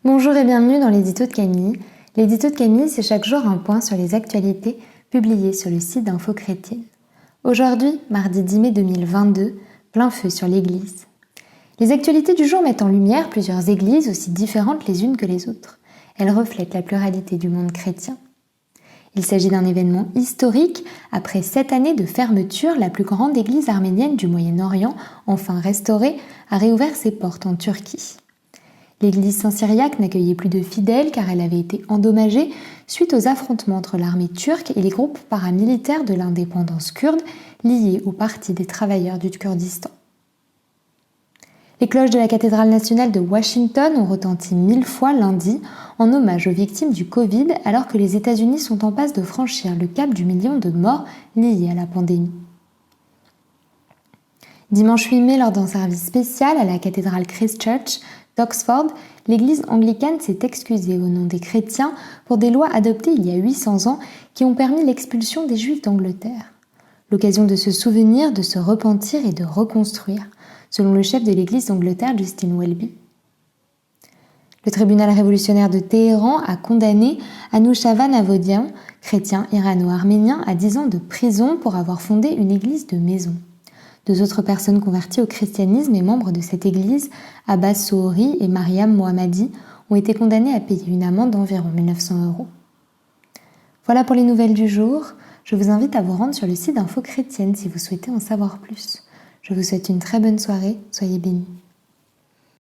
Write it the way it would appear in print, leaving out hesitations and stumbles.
Bonjour et bienvenue dans l'édito de Camille. L'édito de Camille, c'est chaque jour un point sur les actualités publiées sur le site d'Info Chrétienne. Aujourd'hui, mardi 10 mai 2022, plein feu sur l'Église. Les actualités du jour mettent en lumière plusieurs églises aussi différentes les unes que les autres. Elles reflètent la pluralité du monde chrétien. Il s'agit d'un événement historique. Après 7 années de fermeture, la plus grande église arménienne du Moyen-Orient, enfin restaurée, a réouvert ses portes en Turquie. L'église Saint-Cyriaque n'accueillait plus de fidèles car elle avait été endommagée suite aux affrontements entre l'armée turque et les groupes paramilitaires de l'indépendance kurde liés au Parti des travailleurs du Kurdistan. Les cloches de la cathédrale nationale de Washington ont retenti 1000 fois lundi en hommage aux victimes du Covid alors que les États-Unis sont en passe de franchir le cap du million de morts liés à la pandémie. Dimanche 8 mai, lors d'un service spécial à la cathédrale Christ Church d'Oxford, l'église anglicane s'est excusée au nom des chrétiens pour des lois adoptées il y a 800 ans qui ont permis l'expulsion des Juifs d'Angleterre. L'occasion de se souvenir, de se repentir et de reconstruire, selon le chef de l'église d'Angleterre, Justin Welby. Le tribunal révolutionnaire de Téhéran a condamné Anoushava Navodian, chrétien irano-arménien, à 10 ans de prison pour avoir fondé une église de maison. 2 autres personnes converties au christianisme et membres de cette église, Abbas Sohori et Mariam Mohammadi, ont été condamnées à payer une amende d'environ 1 900 €. Voilà pour les nouvelles du jour. Je vous invite à vous rendre sur le site d'Info Chrétienne si vous souhaitez en savoir plus. Je vous souhaite une très bonne soirée, soyez bénis.